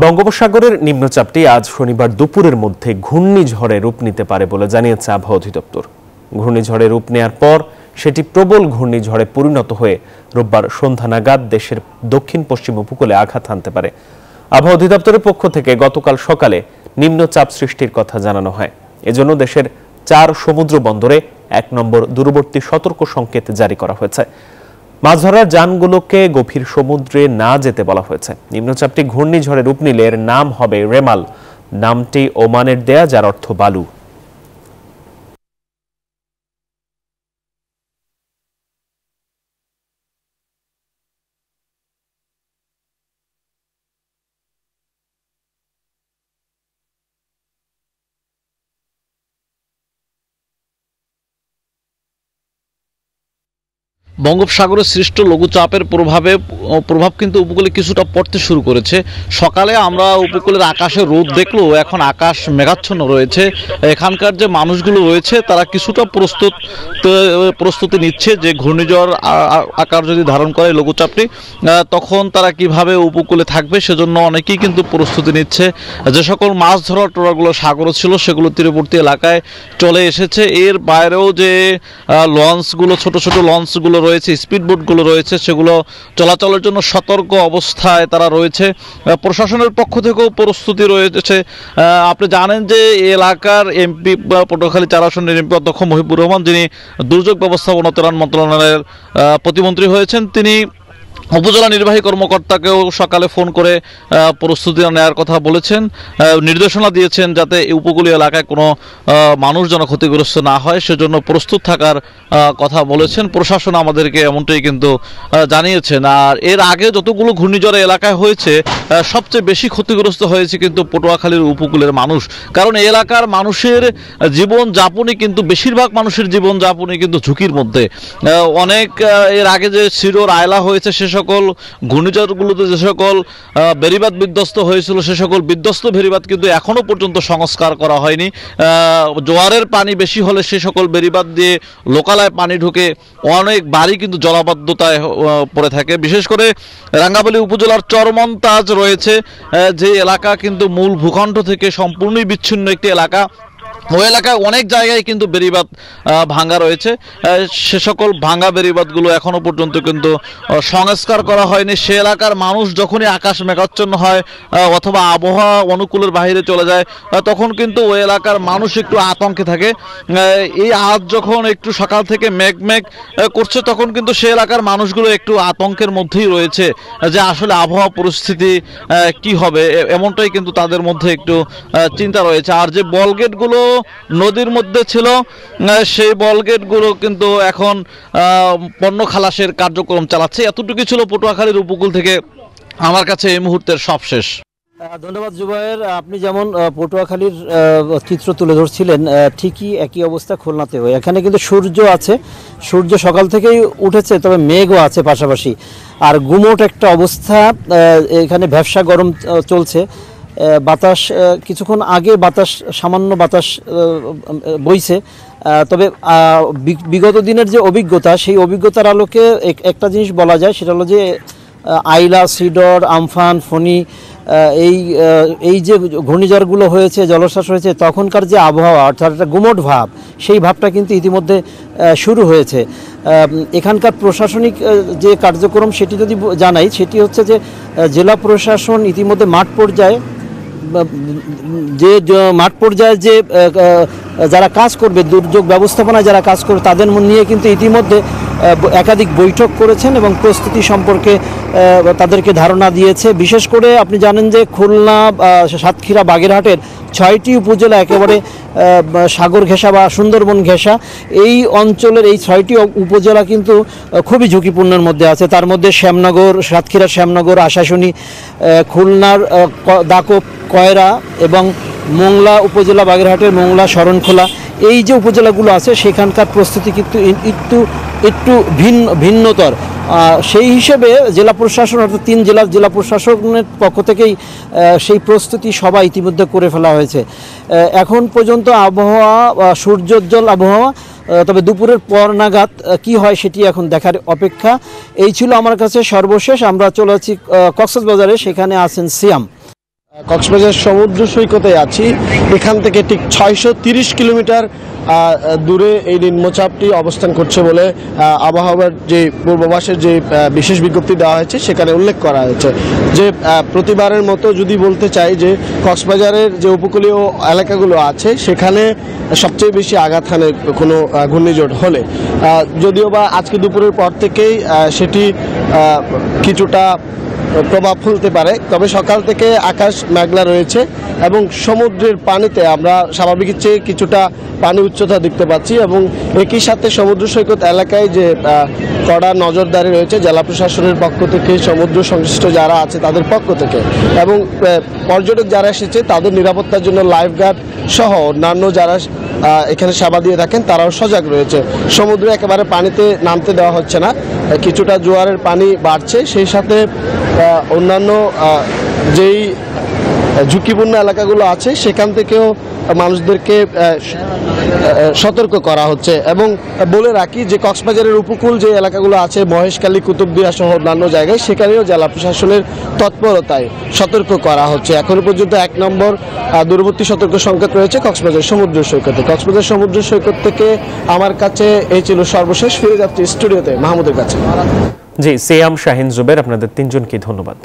বঙ্গোপসাগরের নিম্নচাপটি আজ শনিবার দুপুরের মধ্যে ঘূর্ণিঝড়ে রূপ নিতে পারে বলে জানিয়েছে আবহাওয়া অধিদপ্তর। ঘূর্ণিঝড়ে রূপ নেয়ার পর সেটি প্রবল ঘূর্ণিঝড়ে পরিণত হয়ে রোববার সন্ধ্যা নাগাদ দেশের দক্ষিণ পশ্চিম উপকূলে আঘাত হানতে পারে। আবহাওয়া অধিদপ্তরের পক্ষ থেকে গতকাল সকালে নিম্নচাপ সৃষ্টির কথা জানানো হয়। এজন্য দেশের 4 সমুদ্র বন্দরে 1 নম্বর দূরবর্তী সতর্ক সংকেত জারি করা হয়েছে। মাছ ধরার যানগুলোকে গভীর সমুদ্রে না যেতে বলা হয়েছে। নিম্নচাপটি ঘূর্ণিঝড়ে রূপ নিলে এর নাম হবে রেমাল। নামটি ওমানের দেয়া, যার অর্থ বালু। বঙ্গোপসাগরে সৃষ্ট লঘুচাপের প্রভাব কিন্তু উপকূলে কিছুটা পড়তে শুরু করেছে। সকালে আমরা উপকূলের আকাশে রোদ দেখলেও এখন আকাশ মেঘাচ্ছন্ন রয়েছে। এখানকার যে মানুষগুলো রয়েছে তারা কিছুটা প্রস্তুতি নিচ্ছে যে ঘূর্ণিঝড় আকার যদি ধারণ করে লঘুচাপটি, তখন তারা কিভাবে উপকূলে থাকবে সেজন্য অনেকেই কিন্তু প্রস্তুতি নিচ্ছে। যে সকল মাছ ধরার ট্রলারগুলো সাগরে ছিল সেগুলো তীরবর্তী এলাকায় চলে এসেছে। এর বাইরেও যে লঞ্চগুলো, ছোট ছোট লঞ্চগুলো রয়েছে, স্পিডবোটগুলো রয়েছে, সেগুলো চলাচলের জন্য সতর্ক অবস্থায় তারা রয়েছে। প্রশাসনের পক্ষ থেকেও প্রস্তুতি রয়েছে। আপনি জানেন যে এলাকার এমপি পটুয়াখালী 4 আসনের এমপি অধ্যক্ষ মহিবুর রহমান, যিনি দুর্যোগ ব্যবস্থাপনা ত্রাণ মন্ত্রণালয়ের প্রতিমন্ত্রী হয়েছেন, তিনি উপজেলা নির্বাহী কর্মকর্তাকেও সকালে ফোন করে প্রস্তুতি নেওয়ার কথা বলেছেন, নির্দেশনা দিয়েছেন যাতে উপকূলীয় এলাকায় কোনো মানুষ যেন ক্ষতিগ্রস্ত না হয় সেজন্য প্রস্তুত থাকার কথা বলেছেন। প্রশাসন আমাদেরকে এমনটাই কিন্তু জানিয়েছেন। আর এর আগে যতগুলো ঘূর্ণিঝড় এলাকায় হয়েছে সবচেয়ে বেশি ক্ষতিগ্রস্ত হয়েছে কিন্তু পটুয়াখালীর উপকূলের মানুষ। কারণ এই এলাকার মানুষের জীবনযাপনই কিন্তু, বেশিরভাগ মানুষের জীবনযাপনই কিন্তু ঝুঁকির মধ্যে। অনেক এর আগে যে সিরোর আয়লা হয়েছে, সে সকল ঘূর্ণিঝড়গুলোতে যে সকল বেড়িবাঁধ বিধ্বস্ত হয়েছিল সে সকল বিধ্বস্ত বেড়িবাঁধ কিন্তু এখনো পর্যন্ত সংস্কার করা হয়নি। জোয়ারের পানি বেশি হলে সে সকল বেড়িবাঁধ দিয়ে লোকালয়ে পানি ঢুকে অনেক বাড়ি কিন্তু জলাবদ্ধতায় পড়ে থাকে। বিশেষ করে রাঙ্গামালী উপজেলার চরমন্তাজ রয়েছে যে এলাকা কিন্তু মূল ভূখণ্ড থেকে সম্পূর্ণই বিচ্ছিন্ন একটি এলাকা। ওই এলাকায় অনেক জায়গায় কিন্তু বেড়িবাঁধ ভাঙা রয়েছে। সে সকল ভাঙা বেড়িবাঁধগুলো এখনো পর্যন্ত কিন্তু সংস্কার করা হয়নি। সে এলাকার মানুষ যখনই আকাশ মেঘাচ্ছন্ন হয় অথবা আবহাওয়া অনুকূলের বাইরে চলে যায় তখন কিন্তু ওই এলাকার মানুষ একটু আতঙ্কে থাকে। এই আজ যখন একটু সকাল থেকে মেঘ করছে তখন কিন্তু সে এলাকার মানুষগুলো একটু আতঙ্কের মধ্যেই রয়েছে যে আসলে আবহাওয়া পরিস্থিতি কি হবে, এমনটাই কিন্তু তাদের মধ্যে একটু চিন্তা রয়েছে। আর যে বলগেটগুলো নদীর মধ্যে ছিল সেই বলগেটগুলো কিন্তু এখন পণ্য খালাসের কার্যক্রম চালাচ্ছে। এতটুকু ছিল পটুয়াখালীর উপকূল থেকে আমার কাছে এই মুহূর্তের সবশেষ। ধন্যবাদ জুবায়ের। আপনি যেমন পটুয়াখালীর চিত্র তুলে ধরছিলেন, ঠিকই একই অবস্থা খুলনাতেও। এখানে কিন্তু সূর্য আছে, সূর্য সকাল থেকেই উঠেছে, তবে মেঘও আছে পাশাপাশি। আর গুমোট একটা অবস্থা, এখানে ভ্যাপসা গরম চলছে। বাতাস কিছুক্ষণ আগে সামান্য বাতাস বইছে, তবে বিগত দিনের যে অভিজ্ঞতা, সেই অভিজ্ঞতার আলোকে একটা জিনিস বলা যায়, সেটা হলো যে আইলা, সিডর, আমফান, ফণী, এই যে ঘূর্ণিঝড়গুলো হয়েছে, জলোচ্ছ্বাস হয়েছে, তখনকার যে আবহাওয়া অর্থাৎ একটা গুমোট ভাব, সেই ভাবটা কিন্তু ইতিমধ্যে শুরু হয়েছে। এখানকার প্রশাসনিক যে কার্যক্রম সেটি যদি জানাই, সেটি হচ্ছে যে জেলা প্রশাসন ইতিমধ্যে মাঠ পর্যায়ে যে যারা কাজ করবে, দুর্যোগ ব্যবস্থাপনায় যারা কাজ করবে, তাদের নিয়ে কিন্তু ইতিমধ্যে একাধিক বৈঠক করেছেন এবং প্রস্তুতি সম্পর্কে তাদেরকে ধারণা দিয়েছে। বিশেষ করে আপনি জানেন যে খুলনা, সাতক্ষীরা, বাগেরহাটের 6টি উপজেলা একেবারে সাগর ঘেঁষা বা সুন্দরবন ঘেঁষা। এই অঞ্চলের এই 6টি উপজেলা কিন্তু খুবই ঝুঁকিপূর্ণের মধ্যে আছে। তার মধ্যে শ্যামনগর, সাতক্ষীরার শ্যামনগর, আশাশুনি, খুলনার দাকপ, কয়রা এবং মোংলা উপজেলা, বাগেরহাটের মোংলা, শরণখোলা, এই যে উপজেলাগুলো আছে সেখানকার প্রস্তুতি কিন্তু একটু ভিন্নতর। সেই হিসেবে জেলা প্রশাসন অর্থাৎ 3 জেলার জেলা প্রশাসনের পক্ষ থেকেই সেই প্রস্তুতি সবাই ইতিমধ্যে করে ফেলা হয়েছে। এখন পর্যন্ত আবহাওয়া সূর্যোজ্জ্বল আবহাওয়া, তবে দুপুরের পর নাগাদ কি হয় সেটি এখন দেখার অপেক্ষা। এই ছিল আমার কাছে সর্বশেষ। আমরা চলে যাচ্ছি কক্সবাজারে, সেখানে আছেন সিয়াম। কক্সবাজার সমুদ্র সৈকতে আছি। এখান থেকে ঠিক 630 কিলোমিটার দূরে এই নিম্নচাপটি অবস্থান করছে বলে আবহাওয়ার যে পূর্বাভাসের যে বিশেষ বিজ্ঞপ্তি দেওয়া হয়েছে সেখানে উল্লেখ করা হয়েছে যে প্রতিবারের মতো যদি বলতে চাই যে কক্সবাজারের যে উপকূলীয় এলাকাগুলো আছে সেখানে সবচেয়ে বেশি আঘাত হানে কোনো ঘূর্ণিঝড় হলে, যদিও বা আজকে দুপুরের পর থেকেই সেটি কিছুটা প্রভাব ফেলতে পারে। তবে সকাল থেকে আকাশ মেঘলা রয়েছে এবং সমুদ্রের পানিতে আমরা স্বাভাবিকের চেয়ে কিছুটা পানি উচ্চতা দেখতে পাচ্ছি এবং একই সাথে সমুদ্র সৈকত এলাকায় যে কড়া নজরদারি রয়েছে জেলা প্রশাসনের পক্ষ থেকে, সমুদ্র সংশ্লিষ্ট যারা আছে তাদের পক্ষ থেকে এবং পর্যটক যারা এসেছে তাদের নিরাপত্তার জন্য লাইফগার্ড সহ অন্যান্য যারা এখানে সেবা দিয়ে থাকেন তারাও সজাগ রয়েছে। সমুদ্রে একেবারে পানিতে নামতে দেওয়া হচ্ছে না, কিছুটা জোয়ারের পানি বাড়ছে, সেই সাথে অন্যান্য যেই ঝুঁকিপূর্ণ এলাকাগুলো আছে সেখান থেকেও মানুষদেরকে সতর্ক করা হচ্ছে। এবং বলে রাখি যে কক্সবাজারের উপকূল যে এলাকাগুলো আছে মহেশখালী, কুতুবদিয়া সহ অন্যান্য জায়গায় সেখানেও জেলা প্রশাসনের তৎপরতায় সতর্ক করা হচ্ছে। এখনো পর্যন্ত 1 নম্বর দূরবর্তী সতর্ক সংকেত রয়েছে কক্সবাজার সমুদ্র সৈকতে। কক্সবাজার সমুদ্র সৈকত থেকে আমার কাছে এই ছিল সর্বশেষ। ফিরে যাচ্ছি স্টুডিওতে মাহমুদের কাছে। জি, সিয়াম, শাহিন, জুবের, আপনাদের তিনজনকে ধন্যবাদ।